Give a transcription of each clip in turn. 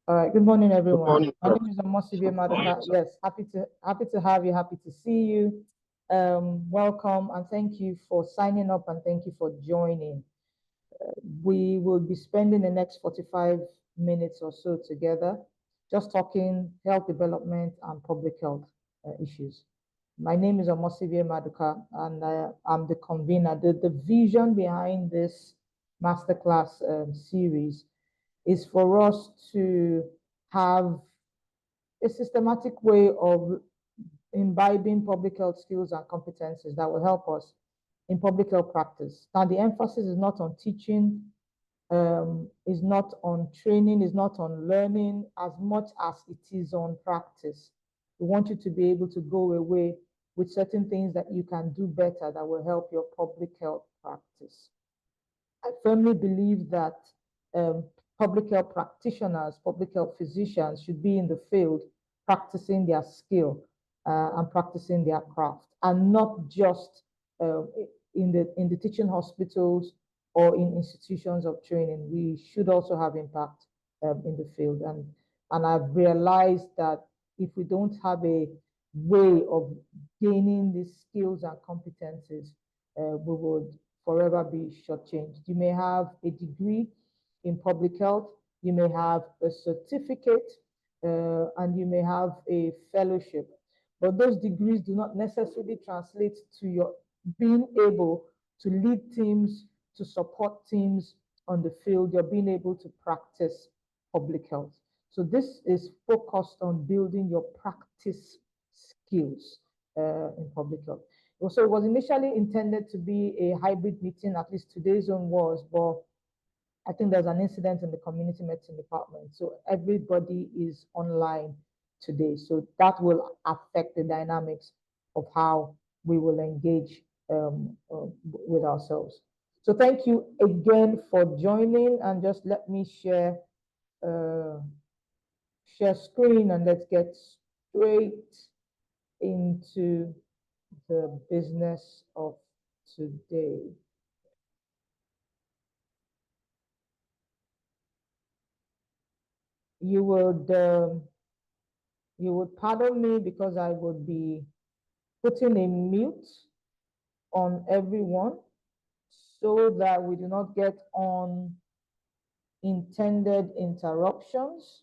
All right. Good morning, Good everyone. morning, My sir. name is Amosibia Maduka. Yes, happy to have you. Happy to see you. Welcome and thank you for signing up and thank you for joining. We will be spending the next 45 minutes or so together, just talking health development and public health issues. My name is Amosibia Maduka, and I'm the convener. The vision behind this masterclass series is for us to have a systematic way of imbibing public health skills and competencies that will help us in public health practice. Now, the emphasis is not on teaching, is not on training, is not on learning as much as it is on practice. We want you to be able to go away with certain things that you can do better that will help your public health practice. I firmly believe that public health practitioners, public health physicians should be in the field practicing their skill and practicing their craft, and not just in the teaching hospitals or in institutions of training. We should also have impact in the field. And I've realized that if we don't have a way of gaining these skills and competencies, we would forever be shortchanged. You may have a degree in public health, you may have a certificate, and you may have a fellowship, but those degrees do not necessarily translate to your being able to lead teams, to support teams on the field, you're being able to practice public health. So this is focused on building your practice skills in public health. So it was initially intended to be a hybrid meeting, at least today's one was, but I think there's an incident in the community medicine department. So everybody is online today. So that will affect the dynamics of how we will engage with ourselves. So thank you again for joining, and just let me share screen and let's get straight into the business of today. You would pardon me because I would be putting a mute on everyone so that we do not get unintended interruptions,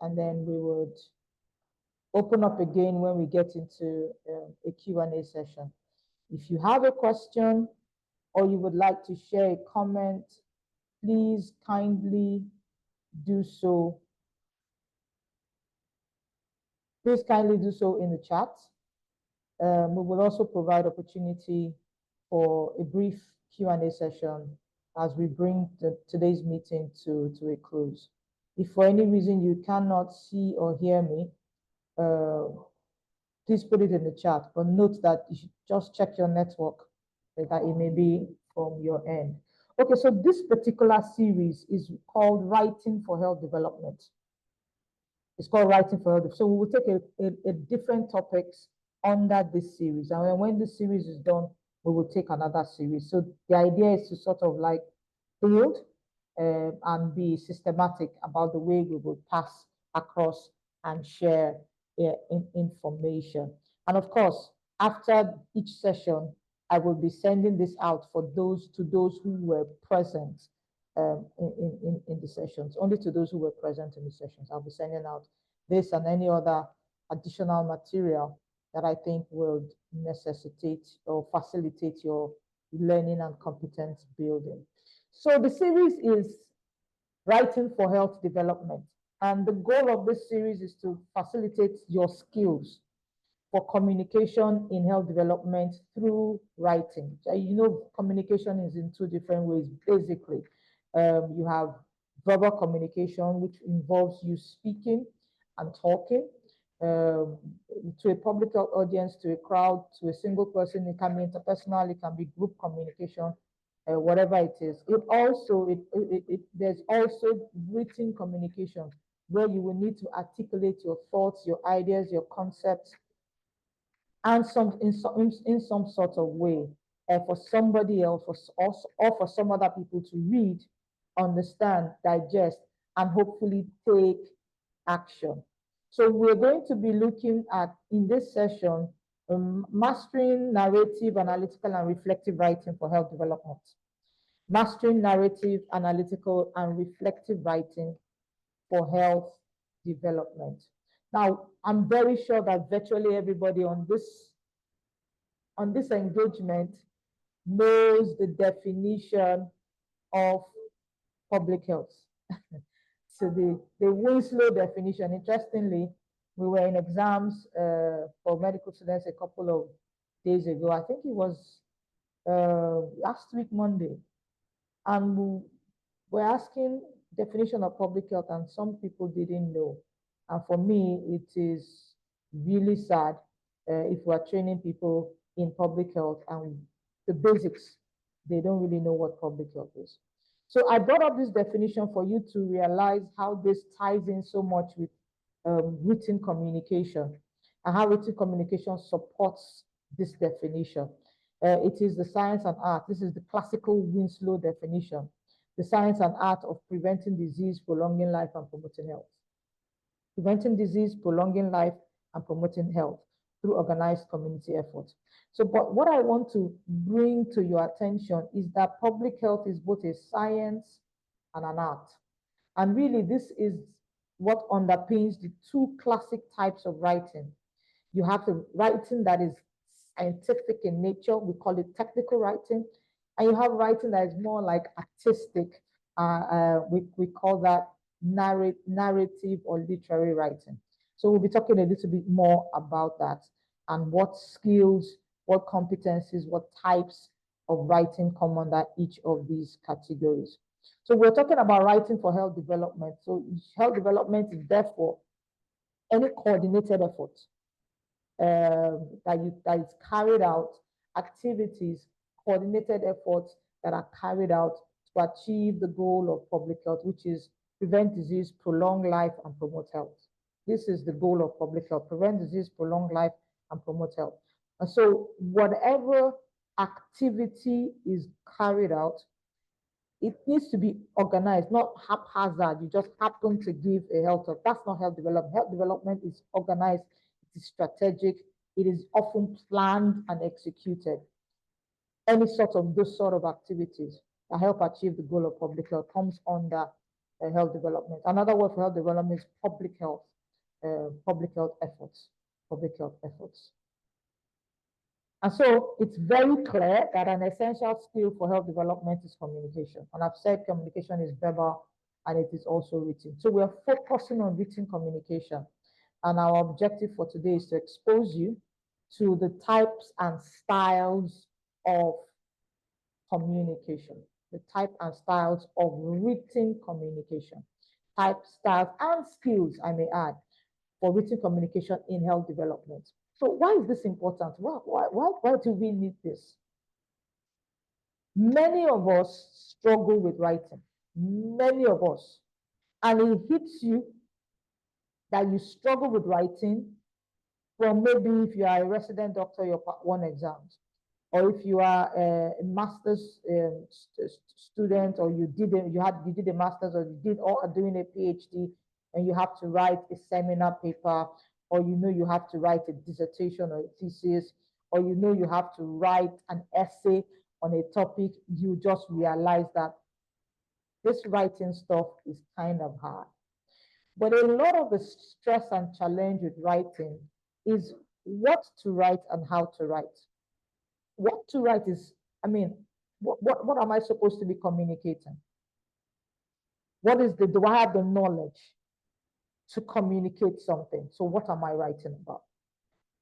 and then we would open up again when we get into a Q&A session. If you have a question or you would like to share a comment, please kindly do so. Please kindly do so in the chat. We will also provide opportunity for a brief Q&A session as we bring today's meeting to a close. If for any reason you cannot see or hear me, please put it in the chat, but note that you should just check your network, that it may be from your end. Okay, so this particular series is called Writing for Health Development. It's called Writing for Health. So we will take a different topics under this series. And when this series is done, we will take another series. So the idea is to sort of like build and be systematic about the way we will pass across and share information. And of course, after each session, I will be sending this out for those who were present in the sessions. Only to those who were present in the sessions. I'll be sending out this and any other additional material that I think will necessitate or facilitate your learning and competence building. So the series is Writing for Health Development. And the goal of this series is to facilitate your skills for communication in health development through writing. You know, communication is in two different ways, basically. You have verbal communication, which involves you speaking and talking to a public audience, to a crowd, to a single person. It can be interpersonal, it can be group communication, whatever it is. There's also written communication where you will need to articulate your thoughts, your ideas, your concepts, and in some sort of way for somebody else or for some other people to read, understand, digest, and hopefully take action. So we're going to be looking at, in this session, mastering narrative, analytical, and reflective writing for health development. Mastering narrative, analytical, and reflective writing for health development. Now, I'm very sure that virtually everybody on this engagement knows the definition of public health. So the Winslow definition, interestingly, we were in exams for medical students a couple of days ago. I think it was last week, Monday. And we're asking definition of public health, and some people didn't know. And for me, it is really sad if we're training people in public health and the basics, they don't really know what public health is. So I brought up this definition for you to realize how this ties in so much with written communication and how written communication supports this definition. It is the science and art. This is the classical Winslow definition. The science and art of preventing disease, prolonging life, and promoting health. Preventing disease, prolonging life, and promoting health through organized community efforts. So, but what I want to bring to your attention is that public health is both a science and an art. And really, this is what underpins the two classic types of writing. You have the writing that is scientific in nature, we call it technical writing, and you have writing that is more like artistic, we call that narrative or literary writing. So we'll be talking a little bit more about that and what skills, what competencies, what types of writing come under each of these categories. So we're talking about writing for health development. So health development is therefore any coordinated effort that is carried out, activities, coordinated efforts that are carried out to achieve the goal of public health, which is prevent disease, prolong life, and promote health. This is the goal of public health: prevent disease, prolong life, and promote health. And so whatever activity is carried out, it needs to be organized, not haphazard. You just happen to give a health talk. That's not health development. Health development is organized, it is strategic, it is often planned and executed. Any sort of those sort of activities that help achieve the goal of public health comes under health development. Another word for health development is public health efforts, public health efforts. And so it's very clear that an essential skill for health development is communication. And I've said communication is verbal and it is also written. So we're focusing on written communication. And our objective for today is to expose you to the types and styles of communication, the type and styles of written communication, type, styles, and skills, I may add, for written communication in health development. So why is this important? Why do we need this? Many of us struggle with writing, many of us. And it hits you that you struggle with writing from maybe if you are a resident doctor, your part one exams, or if you are a master's student, or you did a master's, or are doing a PhD, and you have to write a seminar paper, or you have to write a dissertation or a thesis, or you have to write an essay on a topic, you just realize that this writing stuff is kind of hard. But a lot of the stress and challenge with writing is what to write and how to write. What to write is, what am I supposed to be communicating? Do I have the knowledge to communicate something? So what am I writing about?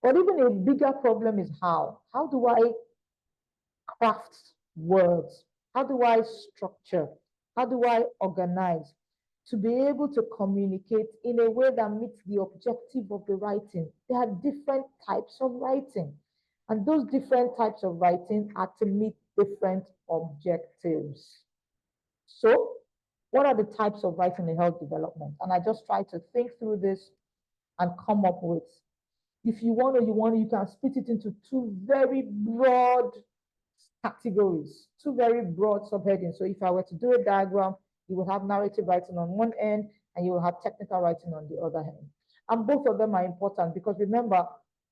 But even a bigger problem is how. How do I craft words? How do I structure? How do I organize to be able to communicate in a way that meets the objective of the writing? There are different types of writing, and those different types of writing are to meet different objectives. So what are the types of writing in health development? And I just try to think through this and come up with, if you want to, you can split it into two very broad categories, two very broad subheadings. So if I were to do a diagram, you will have narrative writing on one end and you will have technical writing on the other hand. And both of them are important because remember,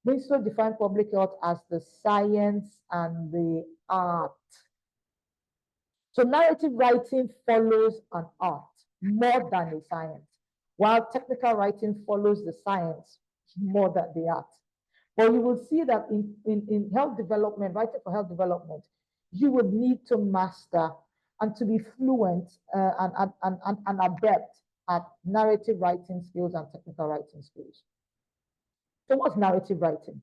we also define public health as the science and the art. So narrative writing follows an art more than a science, while technical writing follows the science more than the art. But you will see that in health development, writing for health development, you would need to master and to be fluent and adept at narrative writing skills and technical writing skills. So what's narrative writing?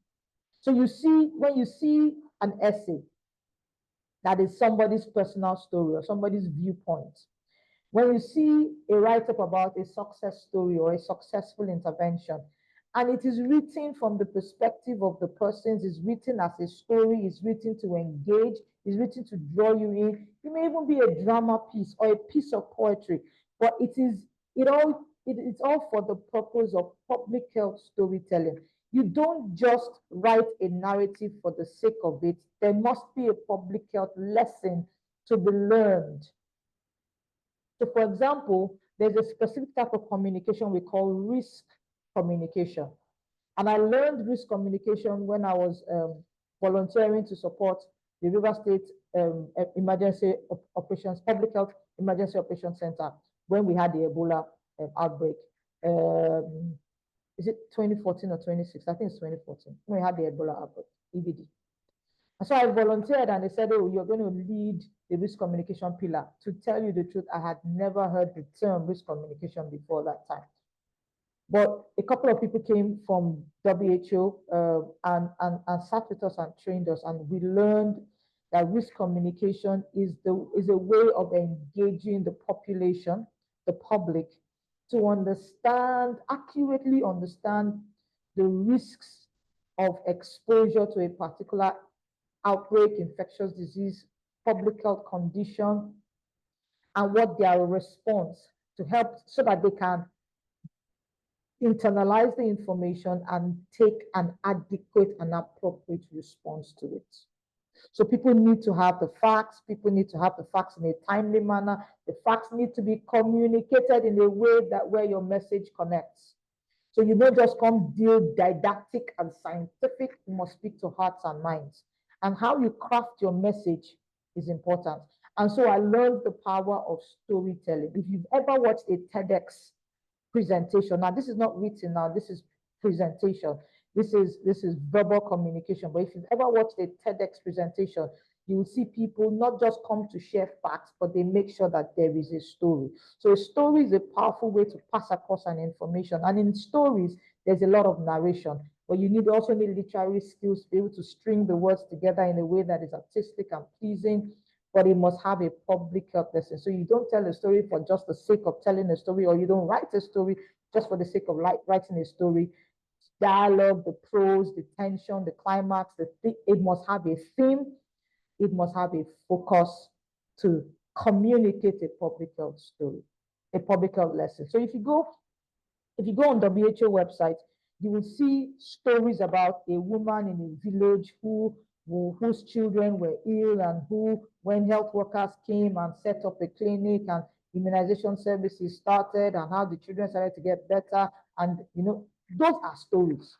So you see, when you see an essay that is somebody's personal story or somebody's viewpoint, when you see a write-up about a success story or a successful intervention, and it is written from the perspective of the persons, it's written as a story, it's written to engage, it's written to draw you in. It may even be a drama piece or a piece of poetry, but it's all for the purpose of public health storytelling. You don't just write a narrative for the sake of it. There must be a public health lesson to be learned. So for example, there's a specific type of communication we call risk communication. And I learned risk communication when I was volunteering to support the River State Emergency Operations, Public Health Emergency Operations Center when we had the Ebola outbreak. Is it 2014 or 2016? I think it's 2014. When we had the Ebola outbreak, EBD. And so I volunteered and they said, oh, you're going to lead the risk communication pillar. To tell you the truth, I had never heard the term risk communication before that time. But a couple of people came from WHO and sat with us and trained us, and we learned that risk communication is a way of engaging the population, the public, to accurately understand the risks of exposure to a particular outbreak, infectious disease, public health condition, and what their response to help so that they can internalize the information and take an adequate and appropriate response to it. So people need to have the facts. People need to have the facts in a timely manner. The facts need to be communicated in a way that where your message connects. So you don't just come deal didactic and scientific. You must speak to hearts and minds. And how you craft your message is important. And so I learned the power of storytelling. If you've ever watched a TEDx presentation, now this is not written, now this is presentation. This is verbal communication. But if you've ever watched a TEDx presentation, you will see people not just come to share facts, but they make sure that there is a story. So a story is a powerful way to pass across an information. And in stories, there's a lot of narration, but you also need literary skills to be able to string the words together in a way that is artistic and pleasing, but it must have a public health lesson. So you don't tell a story for just the sake of telling a story, or you don't write a story just for the sake of writing a story. Dialogue, the prose, the tension, the climax, it must have a theme. It must have a focus to communicate a public health story, a public health lesson. So if you go on WHO website, you will see stories about a woman in a village whose children were ill, and when health workers came and set up a clinic and immunization services started, and how the children started to get better. And those are stories.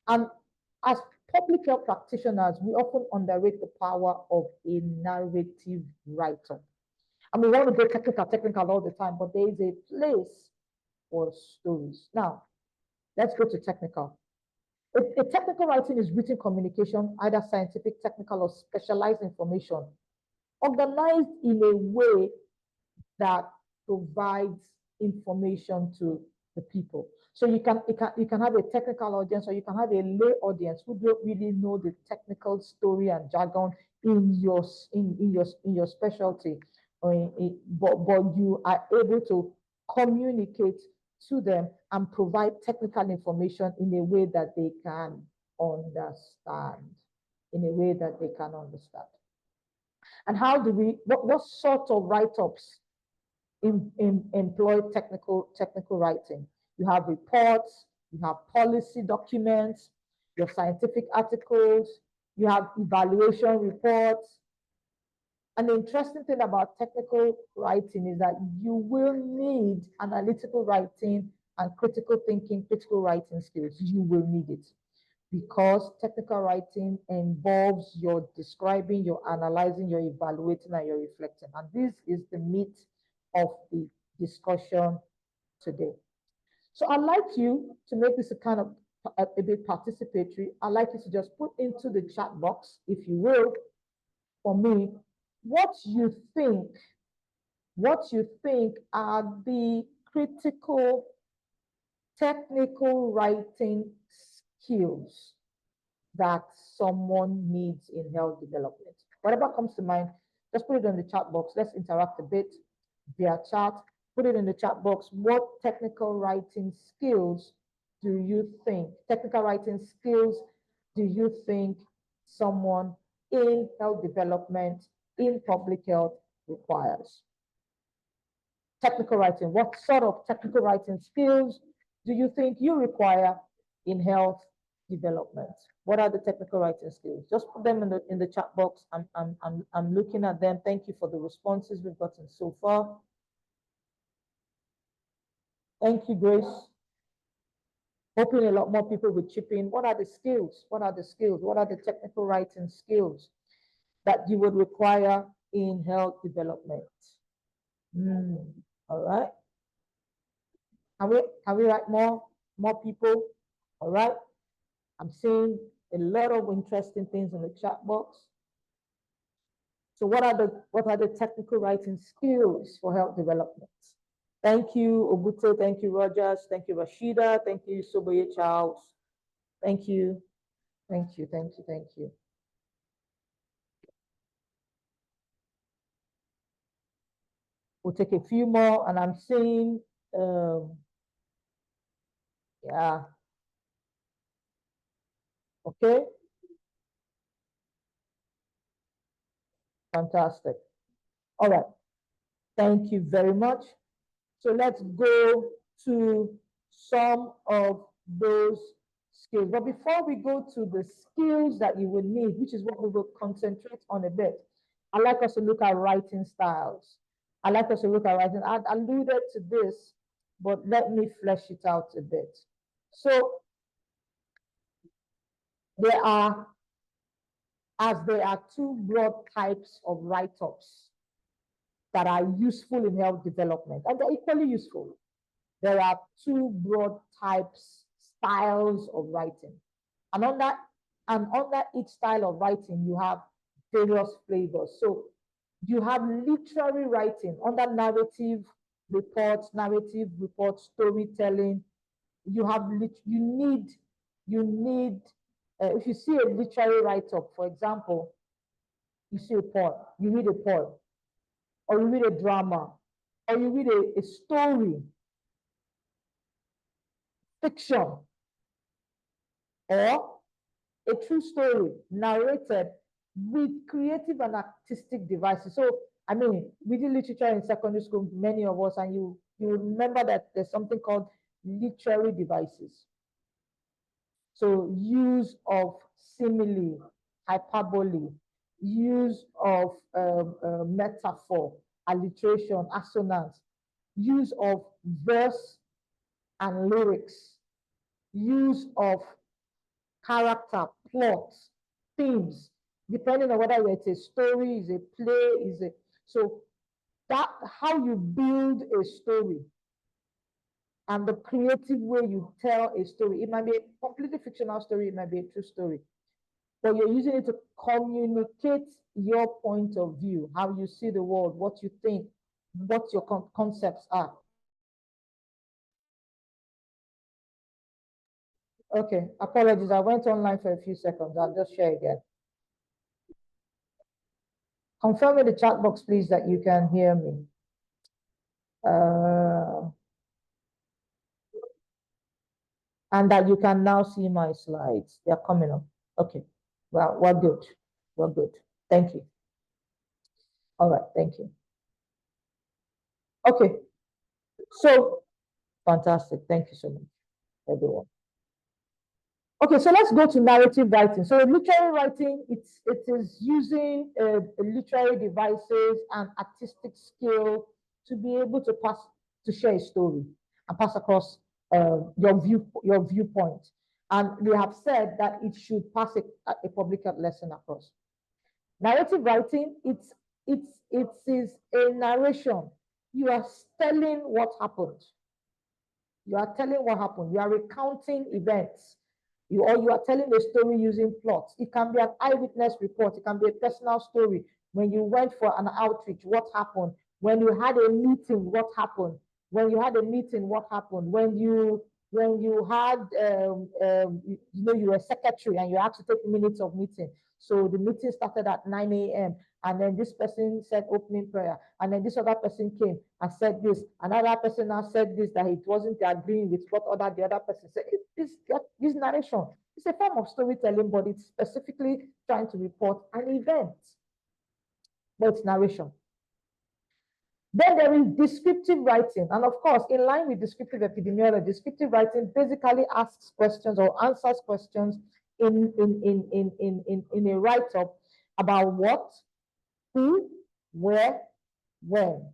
And as public health practitioners, we often underrate the power of a narrative writer. And we want to go technical all the time, but there is a place for stories. Now, let's go to technical. A technical writing is written communication, either scientific, technical, or specialized information, organized in a way that provides information to the people. So you can have a technical audience, or you can have a lay audience who don't really know the technical story and jargon in your specialty, but you are able to communicate to them and provide technical information in a way that they can understand. And how do what sort of write-ups employ technical writing? You have reports, you have policy documents, your scientific articles, you have evaluation reports, An interesting thing about technical writing is that you will need analytical writing and critical thinking, critical writing skills. You will need it because technical writing involves your describing, your analyzing, your evaluating, and your reflecting. And this is the meat of the discussion today. So I'd like you to make this a kind of a bit participatory. I'd like you to just put into the chat box, if you will, for me, what you think are the critical technical writing skills that someone needs in health development. Whatever comes to mind, just put it in the chat box. Let's interact a bit via chat. Put it in the chat box. What technical writing skills do you think, someone in health development, in public health requires? Technical writing. What sort of technical writing skills do you think you require in health development? What are the technical writing skills? Just put them in the chat box. I'm looking at them. Thank you for the responses we've gotten so far. Thank you, Grace. Hoping a lot more people will chip in. What are the skills? What are the skills? What are the technical writing skills that you would require in health development? All right. Can we write more people? All right. I'm seeing a lot of interesting things in the chat box. So what are the technical writing skills for health development? Thank you, Obuto. Thank you, Rogers. Thank you, Rashida. Thank you, Soboye Charles. Thank you. Thank you. Thank you. Thank you. We'll take a few more, and I'm seeing, yeah. Okay. Fantastic. All right. Thank you very much. So let's go to some of those skills. But before we go to the skills that you will need, which is what we will concentrate on a bit, I'd like us to look at writing styles. I alluded to this, but let me flesh it out a bit. So there are two broad types of write-ups that are useful in health development, and they're equally useful. There are two broad styles of writing. And under each style of writing, you have various flavors. So you have literary writing under narrative reports, storytelling. If you see a literary write-up, for example, you see a poem, you read a poem, or you read a drama, or you read a story, fiction, or a true story narrated with creative and artistic devices. So, I mean, we did literature in secondary school, many of us, and you remember that there's something called literary devices. So, use of simile, hyperbole, use of metaphor, alliteration, assonance, use of verse and lyrics, use of character, plot, themes, depending on whether it's a story, is a play, so that how you build a story and the creative way you tell a story. It might be a completely fictional story, it might be a true story, but you're using it to communicate your point of view, how you see the world, what you think, what your concepts are. Okay, apologies. I went online for a few seconds. I'll just share again. Confirm in the chat box, please, that you can hear me. And that you can now see my slides. They're coming up. Okay. Well, we're good. We're good. Thank you. All right. Thank you. Okay. So, fantastic. Thank you so much, everyone. Okay, so let's go to narrative writing. So literary writing, it is using literary devices and artistic skill to be able to share a story and pass across your viewpoint. And we have said that it should pass a public health lesson across. Narrative writing, it is a narration. You are telling what happened. You are telling what happened. You are recounting events. Or you are telling a story using plots. It can be an eyewitness report. It can be a personal story. When you went for an outreach, what happened? When you had a meeting, what happened? When you had a meeting, what happened? When you had you were secretary and you had to take minutes of meeting. So the meeting started at 9 a.m. and then this person said opening prayer, and then this other person came and said this, another person now said this, that it wasn't agreeing with what the other person said. This narration, it's a form of storytelling, but it's specifically trying to report an event, but it's narration. Then there is descriptive writing. And of course, in line with descriptive epidemiology, descriptive writing basically asks questions or answers questions in a write-up about what, who, where, when.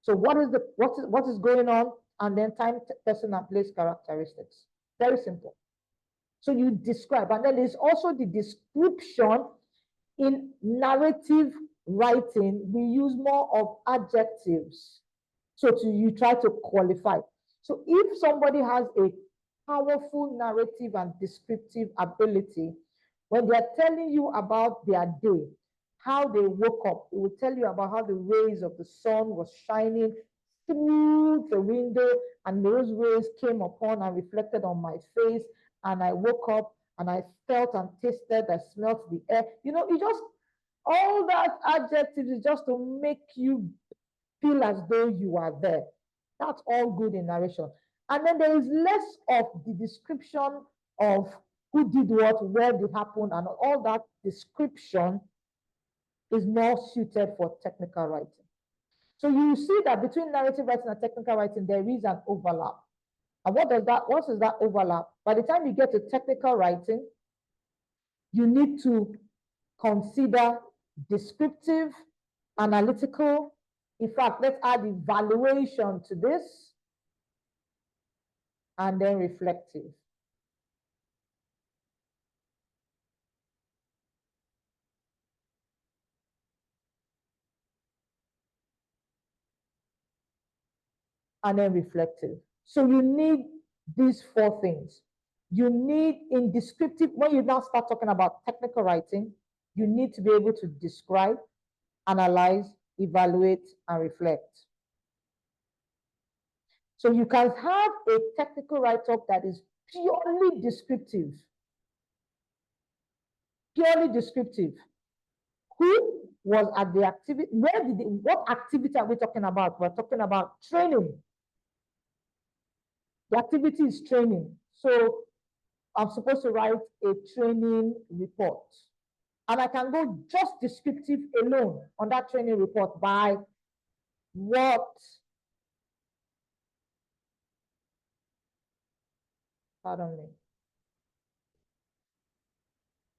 So what is going on, and then time, person, and place characteristics. Very simple. So you describe, and then there's also the description. In narrative writing, we use more of adjectives. So you try to qualify. So if somebody has a powerful narrative and descriptive ability, when they're telling you about their day, how they woke up, it will tell you about how the rays of the sun was shining through the window, and those rays came upon and reflected on my face, and I woke up and I felt and tasted, I smelt the air. It just, all that adjectives is just to make you feel as though you are there. That's all good in narration. And then there is less of the description of who did what, where did happen, and all that description is more suited for technical writing. So you see that between narrative writing and technical writing, there is an overlap. And what is that overlap? By the time you get to technical writing, you need to consider descriptive, analytical. In fact, let's add evaluation to this, and then reflective. And then reflective. So you need these four things. You need, in descriptive, when you now start talking about technical writing, you need to be able to describe, analyze, evaluate, and reflect. So you can have a technical write-up that is purely descriptive. Purely descriptive. Who was at the activity? What activity are we talking about? We're talking about training. The activity is training. So I'm supposed to write a training report. And I can go just descriptive alone on that training report by what? Pardon me.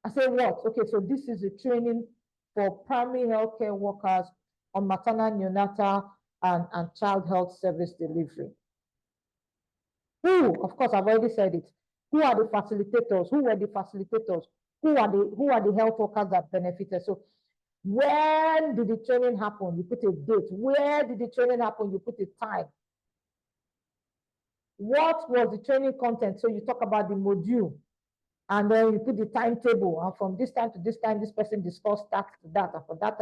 I say what? Okay, so this is a training for primary healthcare workers on maternal, neonatal, and child health service delivery. Who? Of course, I've already said it. Who are the facilitators? Who were the facilitators? Who are the health workers that benefited? So when did the training happen? You put a date. Where did the training happen? You put a time. What was the training content? So you talk about the module, and then you put the timetable. And from this time to this time, this person discussed that to that, and for that,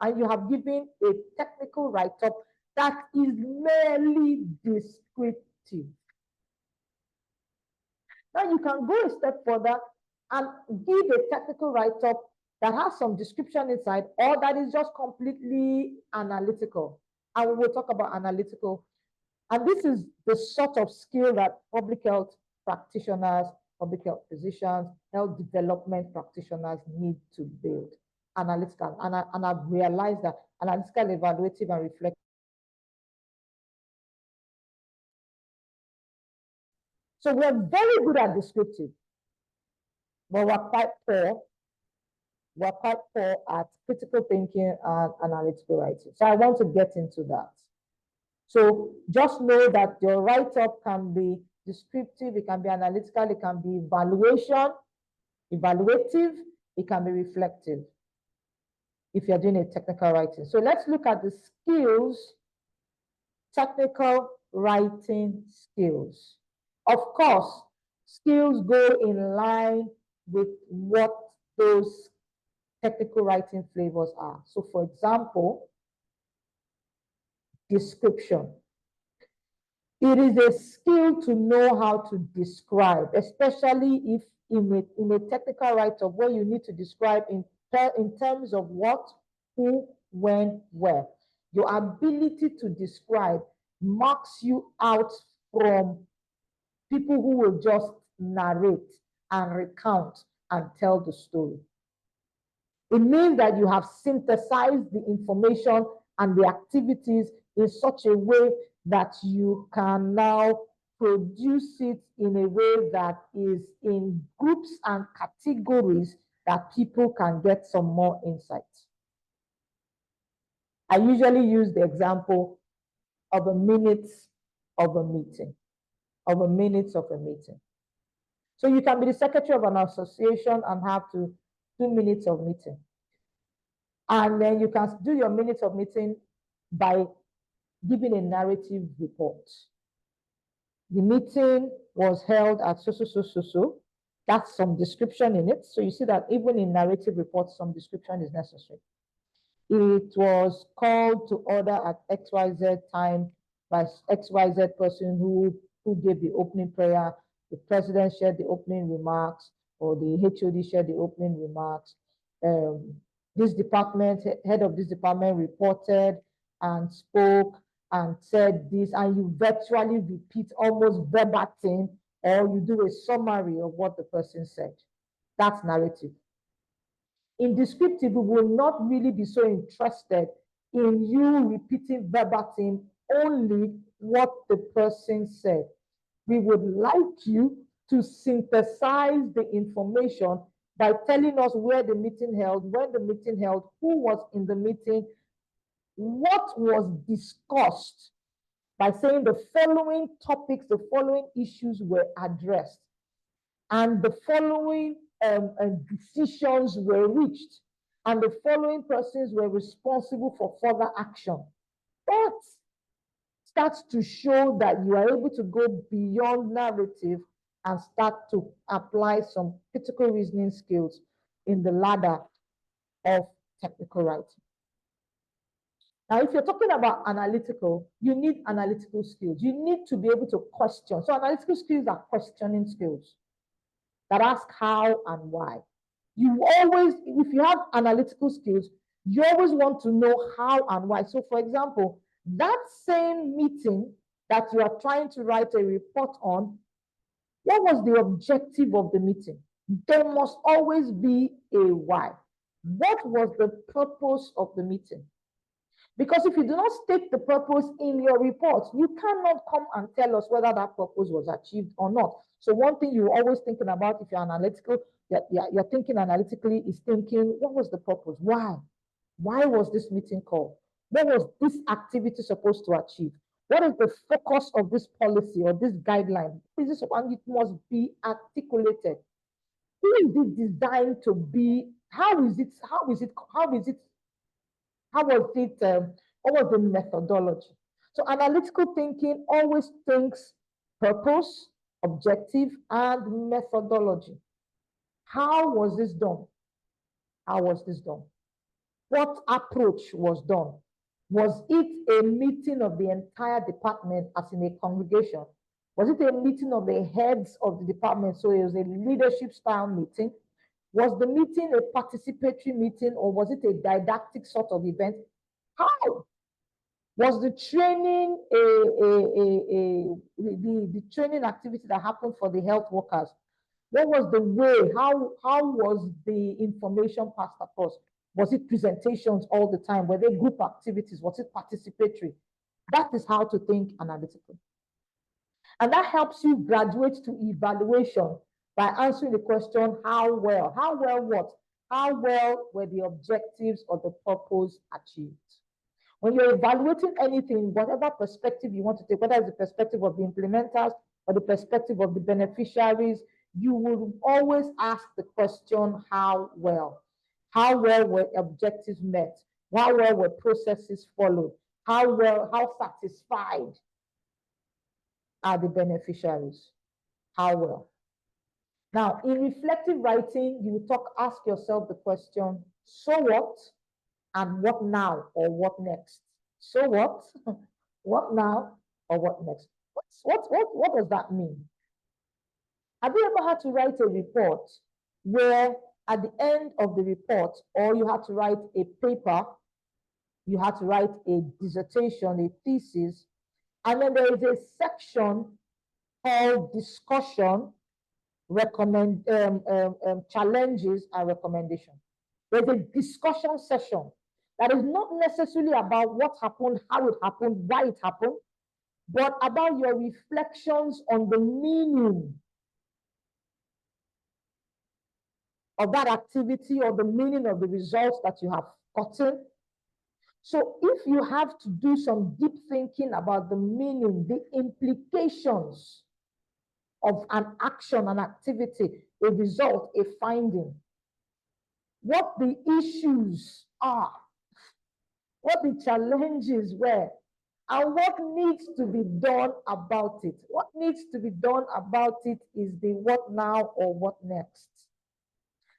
and you have given a technical write-up that is merely descriptive. Now you can go a step further and give a technical write-up that has some description inside, or that is just completely analytical. And we will talk about analytical. And this is the sort of skill that public health practitioners, public health physicians, health development practitioners need to build. Analytical. And I've realized that analytical, evaluative, and reflective. So we're very good at descriptive, but we're quite poor. We're quite poor at critical thinking and analytical writing. So I want to get into that. So just know that your write-up can be descriptive, it can be analytical, it can be evaluative, it can be reflective if you're doing a technical writing. So let's look at the skills, technical writing skills. Of course, skills go in line with what those technical writing flavors are. So for example, description. It is a skill to know how to describe, especially if in a technical write-up where you need to describe in terms of what, who, when, where. Your ability to describe marks you out from people who will just narrate and recount and tell the story. It means that you have synthesized the information and the activities in such a way that you can now produce it in a way that is in groups and categories that people can get some more insight. I usually use the example of a minute of a meeting, So you can be the secretary of an association and have 2 minutes of meeting. And then you can do your minutes of meeting by giving a narrative report. The meeting was held at so. That's some description in it. So you see that even in narrative reports, some description is necessary. It was called to order at XYZ time by XYZ person who gave the opening prayer. The president shared the opening remarks, or the HOD shared the opening remarks. This department, head of this department reported and spoke and said this, and you virtually repeat almost verbatim, or you do a summary of what the person said. That's narrative. In descriptive, we will not really be so interested in you repeating verbatim only what the person said. We would like you to synthesize the information by telling us where the meeting held, when the meeting held, who was in the meeting, what was discussed, by saying the following topics, the following issues were addressed, and the following decisions were reached, and the following persons were responsible for further action. That starts to show that you are able to go beyond narrative and start to apply some critical reasoning skills in the ladder of technical writing. Now, if you're talking about analytical, you need analytical skills. You need to be able to question. So analytical skills are questioning skills that ask how and why. You always, if you have analytical skills, you always want to know how and why. So for example, that same meeting that you are trying to write a report on, what was the objective of the meeting? There must always be a why. What was the purpose of the meeting? Because if you do not state the purpose in your report, you cannot come and tell us whether that purpose was achieved or not. So one thing you're always thinking about if you're analytical, you're thinking analytically is thinking, what was the purpose? Why? Why was this meeting called? What was this activity supposed to achieve? What is the focus of this policy or this guideline? And it must be articulated. Who is it designed to be? What was the methodology? So analytical thinking always thinks purpose, objective, and methodology. How was this done? How was this done? What approach was done? Was it a meeting of the entire department as in a congregation? Was it a meeting of the heads of the department? So it was a leadership style meeting. Was the meeting a participatory meeting, or was it a didactic sort of event? How? Was the training the training activity that happened for the health workers? What was the way? How was the information passed across? Was it presentations all the time? Were they group activities? Was it participatory? That is how to think analytically. And that helps you graduate to evaluation by answering the question, how well? How well what? How well were the objectives or the purpose achieved? When you're evaluating anything, whatever perspective you want to take, whether it's the perspective of the implementers or the perspective of the beneficiaries, you will always ask the question, how well? How well were objectives met? How well were processes followed? How satisfied are the beneficiaries? How well? Now, in reflective writing, you ask yourself the question, so what? And what now or what next? So what? What now or what next? What does that mean? Have you ever had to write a report where at the end of the report, or you had to write a paper, you had to write a dissertation, a thesis, and then there is a section called discussion, challenges and recommendation. There's a discussion session that is not necessarily about what happened, how it happened, why it happened, but about your reflections on the meaning of that activity or the meaning of the results that you have gotten. So if you have to do some deep thinking about the meaning, the implications of an action, an activity, a result, a finding, what the issues are, what the challenges were, and what needs to be done about it. What needs to be done about it is the what now or what next.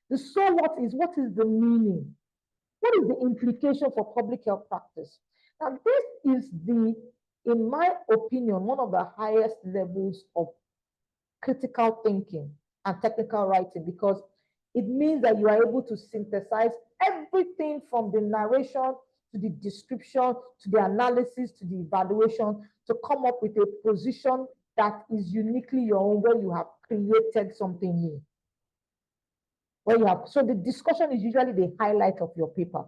The so what is the meaning? What is the implication for public health practice? Now, this is in my opinion, one of the highest levels of critical thinking and technical writing, because it means that you are able to synthesize everything from the narration to the description, to the analysis, to the evaluation, to come up with a position that is uniquely your own, where you have created something new. So the discussion is usually the highlight of your paper,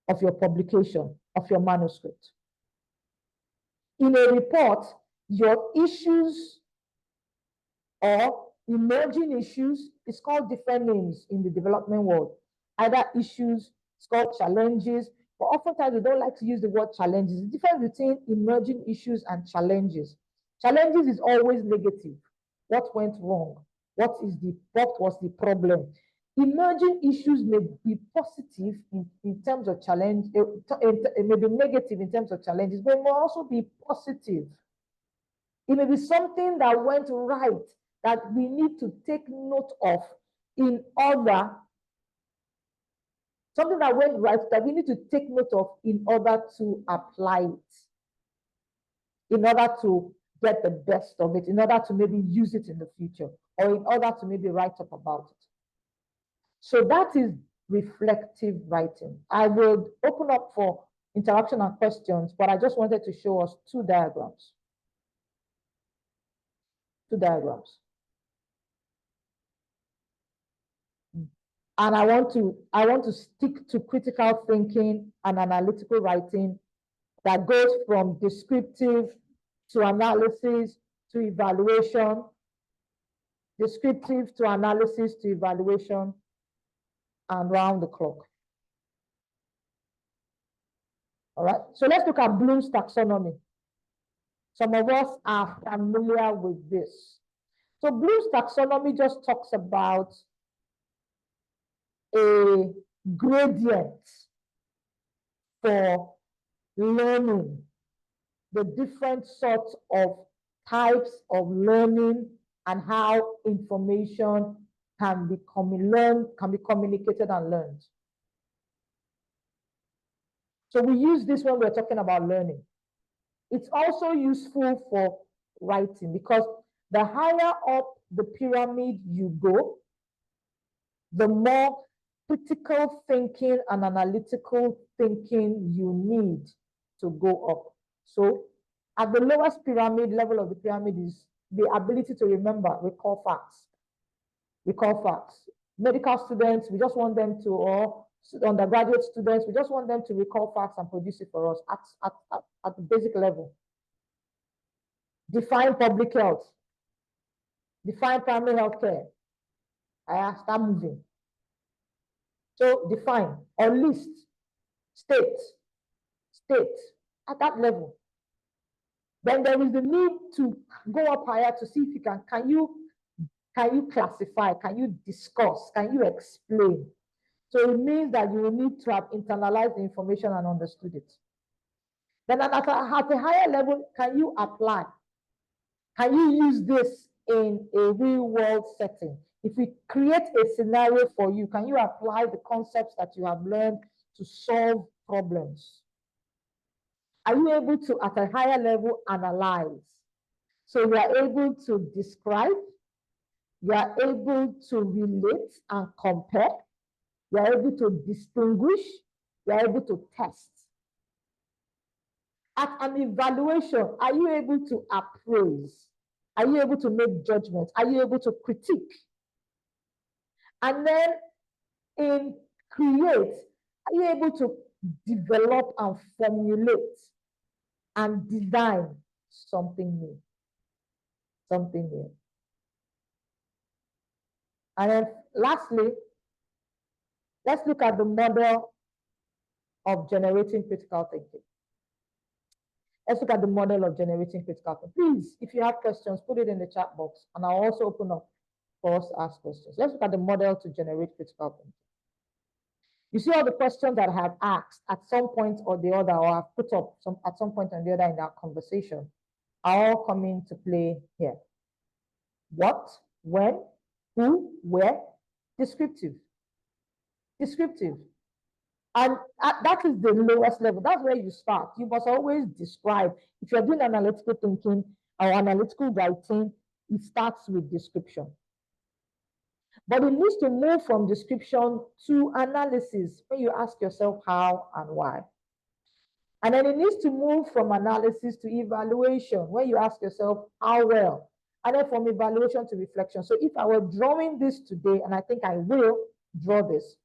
of your publication, of your manuscript. In a report, your issues or emerging issues is called different names in the development world. Either issues, it's called challenges, but oftentimes we don't like to use the word challenges. The difference between emerging issues and challenges. Challenges is always negative. What went wrong? What was the problem? Emerging issues may be positive in terms of challenge, it may be negative in terms of challenges, but it may also be positive. It may be something that went right that we need to take note of in order, something that went right that we need to take note of in order to apply it, in order to get the best of it, in order to maybe use it in the future, or in order to maybe write up about it. So that is reflective writing. I will open up for interaction and questions, but I just wanted to show us two diagrams. Two diagrams. And I want to stick to critical thinking and analytical writing that goes from descriptive to analysis to evaluation, descriptive to analysis to evaluation, and round the clock. All right, so let's look at Bloom's taxonomy. Some of us are familiar with this. So Bloom's taxonomy just talks about a gradient for learning, the different sorts of types of learning and how information can be communicated and learned. So we use this when we're talking about learning. It's also useful for writing, because the higher up the pyramid you go, the more critical thinking and analytical thinking you need to go up. So at the lowest pyramid level of the pyramid is the ability to remember, recall facts. Recall facts. Medical students, we just want them to, or undergraduate students, we just want them to recall facts and produce it for us at the basic level. Define public health. Define primary health care. I start moving. So define or list, state at that level. Then there is the need to go up higher to see if you can you classify, can you discuss, can you explain? So it means that you will need to have internalized the information and understood it. Then at a higher level, can you apply? Can you use this in a real world setting? If we create a scenario for you, can you apply the concepts that you have learned to solve problems? Are you able to, at a higher level, analyze? So you are able to describe, you are able to relate and compare, you are able to distinguish, you are able to test. At an evaluation, are you able to appraise? Are you able to make judgments? Are you able to critique? And then in create, are you able to develop and formulate and design something new? Something new. And then lastly, let's look at the model of generating critical thinking. Let's look at the model of generating critical thinking. Please, if you have questions, put it in the chat box, and I'll also open up for us to ask questions. Let's look at the model to generate critical thinking. You see all the questions that I have asked at some point or the other, or I've put up at some point or the other in our conversation, are all coming to play here. What, when, who, where, descriptive. Descriptive. And that is the lowest level. That's where you start. You must always describe. If you're doing analytical thinking or analytical writing, it starts with description. But it needs to move from description to analysis when you ask yourself how and why. And then it needs to move from analysis to evaluation when you ask yourself how well. And then from evaluation to reflection. So if I were drawing this today, and I think I will draw this,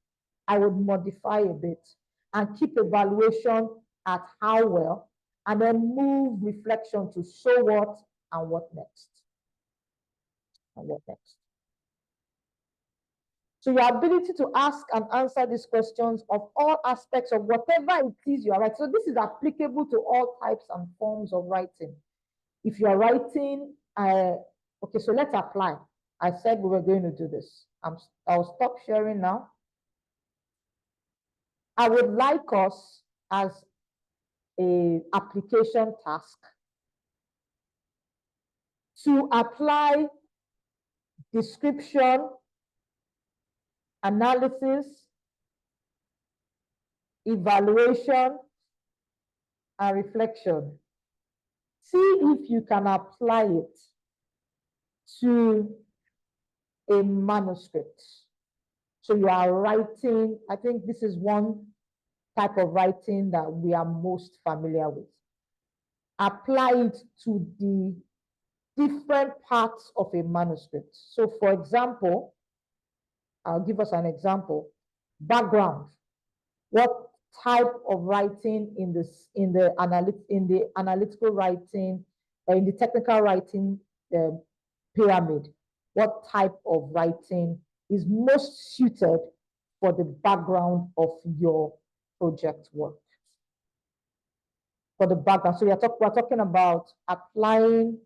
I would modify a bit and keep evaluation at how well, and then move reflection to so what and what next. And what next. So your ability to ask and answer these questions of all aspects of whatever it is you are writing. So this is applicable to all types and forms of writing. If you are writing, okay, so let's apply. I said we were going to do this. I'll stop sharing now. I would like us as an application task to apply description, analysis, evaluation, and reflection. See if you can apply it to a manuscript. So you are writing, I think this is one type of writing that we are most familiar with. Apply it to the different parts of a manuscript. So for example, I'll give us an example. Background. What type of writing in the analytical writing, or in the technical writing pyramid, what type of writing is most suited for the background of your project work? For the background. So we're talking about applying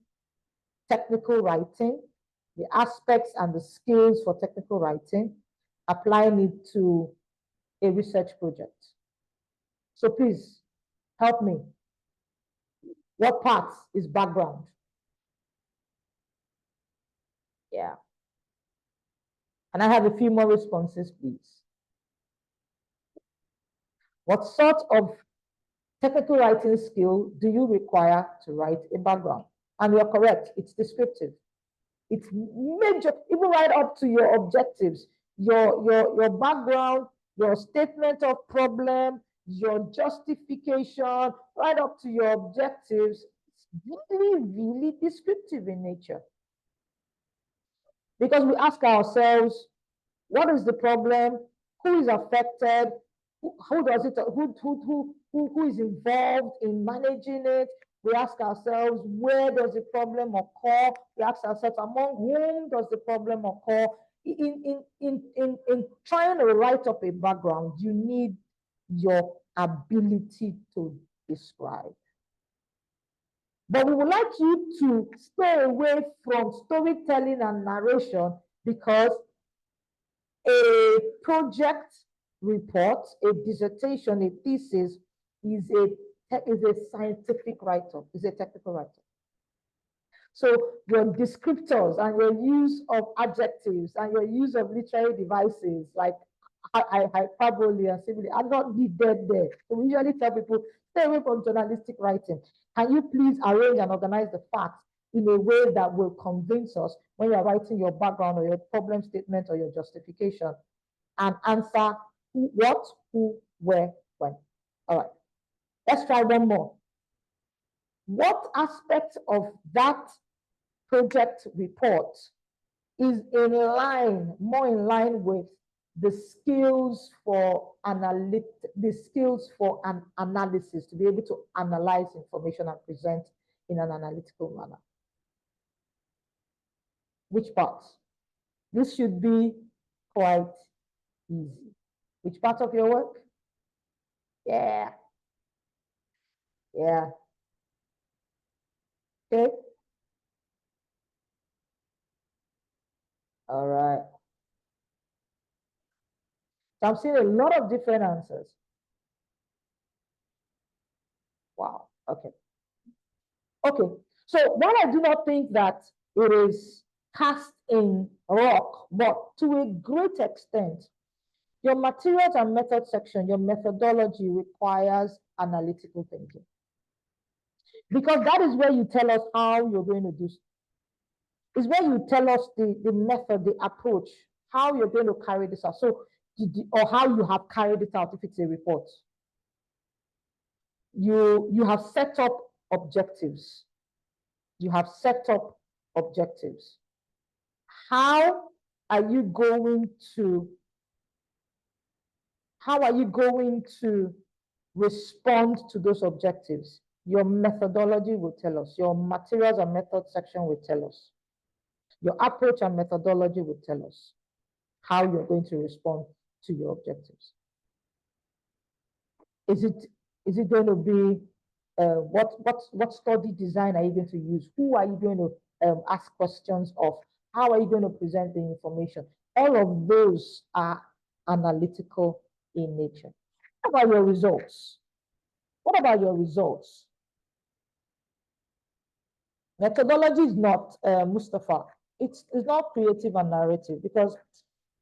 technical writing, the aspects and the skills for technical writing, applying it to a research project. So please help me. What part is background? Yeah. And I have a few more responses, please. What sort of technical writing skill do you require to write a background? And you're correct, it's descriptive. It's major, even right up to your objectives, your background, your statement of problem, your justification, right up to your objectives. It's really, really descriptive in nature. Because we ask ourselves, what is the problem? Who is affected? Who does it? Who is involved in managing it? We ask ourselves, where does the problem occur? We ask ourselves, among whom does the problem occur? In trying to write up a background, you need your ability to describe. But we would like you to stay away from storytelling and narration, because a project report, a dissertation, a thesis is a scientific write-up, is a technical write-up. So your descriptors and your use of adjectives and your use of literary devices like hyperbole and simile are not needed there. So we usually tell people, stay away from journalistic writing. Can you please arrange and organize the facts in a way that will convince us when you're writing your background or your problem statement or your justification, and answer who, what, who, where, when. All right, let's try one more. What aspect of that project report is more in line with the skills for an analysis, to be able to analyze information and present in an analytical manner? Which parts? This should be quite easy. Which part of your work? Yeah. Yeah. Okay. All right. So I'm seeing a lot of different answers. Wow. Okay. Okay. So while I do not think that it is cast in rock, but to a great extent, your materials and method section, your methodology requires analytical thinking. Because that is where you tell us how you're going to do. It's where you tell us the method, the approach, how you're going to carry this out. So, or how you have carried it out if it's a report. You have set up objectives. You have set up objectives. How are you going to respond to those objectives? Your methodology will tell us. Your materials and method section will tell us. Your approach and methodology will tell us how you're going to respond to your objectives. Is it going to be what study design are you going to use? Who are you going to ask questions of? How are you going to present the information? All of those are analytical in nature. What about your results? What about your results? Methodology is not, Mustafa. It's not creative and narrative, because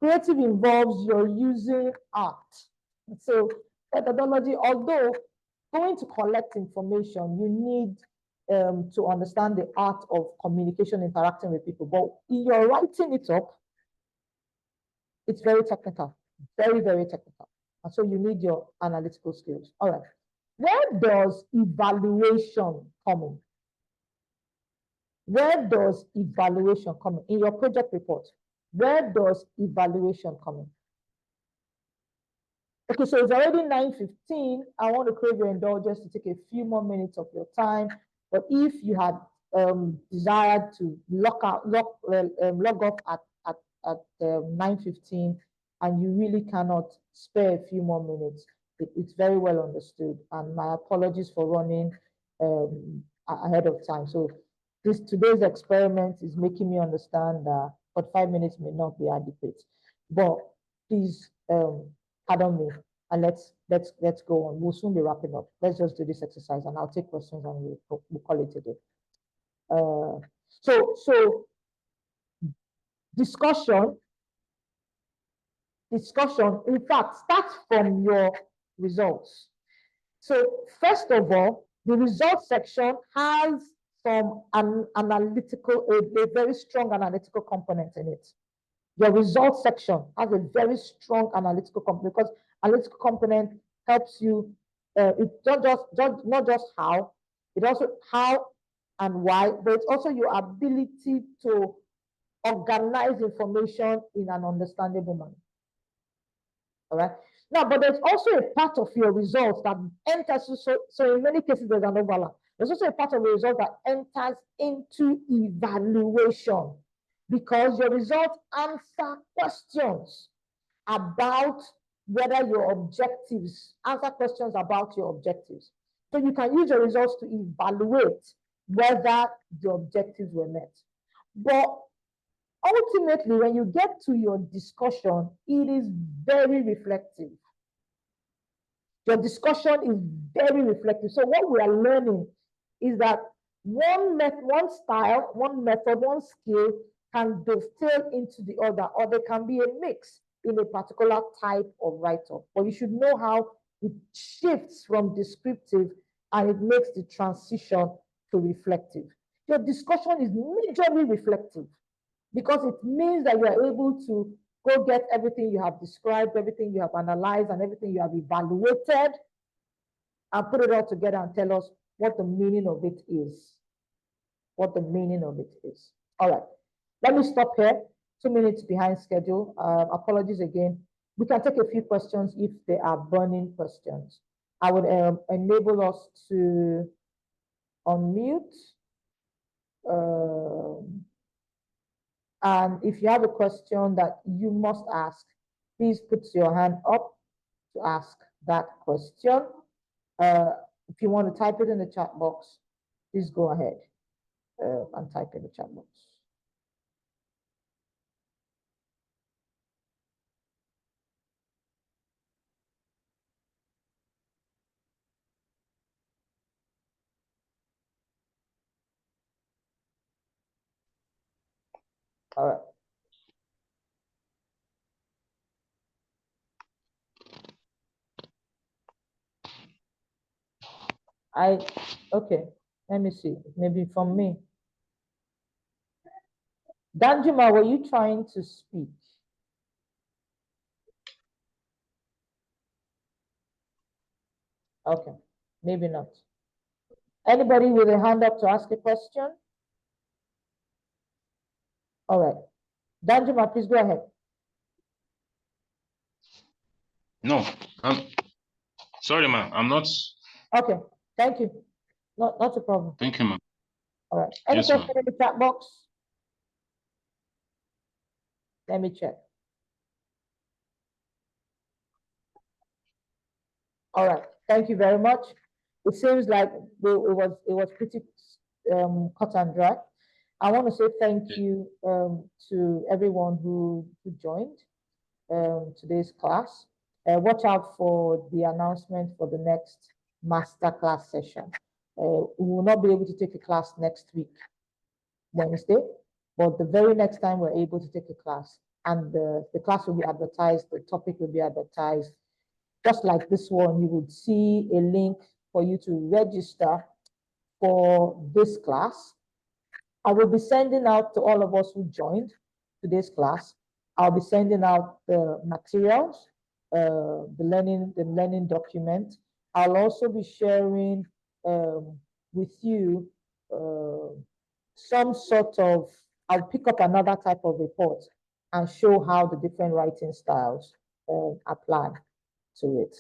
creative involves you're using art. So methodology, although going to collect information, you need to understand the art of communication, interacting with people. But in your writing it up, it's very technical, very, very technical. And so you need your analytical skills. All right. Where does evaluation come in? Where does evaluation come in your project report? Where does evaluation come in? Okay, so it's already 9:15. I want to crave your indulgence to take a few more minutes of your time. But if you had desired to log off at 9:15 and you really cannot spare a few more minutes, it's very well understood. And my apologies for running ahead of time. So today's experiment is making me understand that 45 minutes may not be adequate. But please pardon me, and let's go on. We'll soon be wrapping up. Let's just do this exercise, and I'll take questions, and we'll call it a day. So discussion. In fact, starts from your results. So first of all, the results section has some analytical, a very strong analytical component in it. Your results section has a very strong analytical component, because analytical component helps you. It's not just how, it also how and why, but it's also your ability to organize information in an understandable manner. All right. Now, but there's also a part of your results that enters. So in many cases, there's an overlap. There's also a part of the result that enters into evaluation, because your results answer questions about whether your objectives, answer questions about your objectives. So you can use your results to evaluate whether the objectives were met. But ultimately, when you get to your discussion, it is very reflective. Your discussion is very reflective. So what we are learning is that one style, one method, one skill can dovetail into the other, or there can be a mix in a particular type of write-up. But you should know how it shifts from descriptive and it makes the transition to reflective. Your discussion is majorly reflective because it means that you are able to go get everything you have described, everything you have analyzed, and everything you have evaluated, and put it all together and tell us what the meaning of it is. What the meaning of it is. All right, let me stop here. 2 minutes behind schedule. Apologies again. We can take a few questions if they are burning questions. I would enable us to unmute. And if you have a question that you must ask, please put your hand up to ask that question. If you want to type it in the chat box, please go ahead and type in the chat box. All right. Okay, let me see, maybe from me. Danjuma, were you trying to speak? Okay, maybe not. Anybody with a hand up to ask a question? All right. Danjuma, please go ahead. No, sorry, ma'am. I'm not. Okay, thank you. Not a problem. Thank you, ma'am. All right. Any Yes, question in the chat box? Let me check. All right. Thank you very much. It seems like it was pretty cut and dry. I want to say thank you to everyone who joined today's class. Watch out for the announcement for the next masterclass session. We will not be able to take a class next week, Wednesday, but the very next time we're able to take a class, and the class will be advertised, the topic will be advertised. Just like this one, you would see a link for you to register for this class. I will be sending out to all of us who joined today's class. I'll be sending out the materials, the learning document. I'll also be sharing with you some sort of, I'll pick up another type of report and show how the different writing styles apply to it.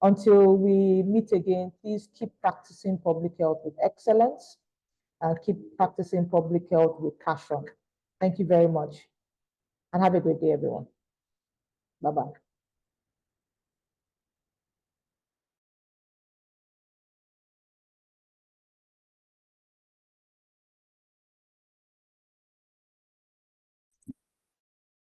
Until we meet again, please keep practicing public health with excellence and keep practicing public health with passion. Thank you very much and have a great day, everyone. Bye-bye.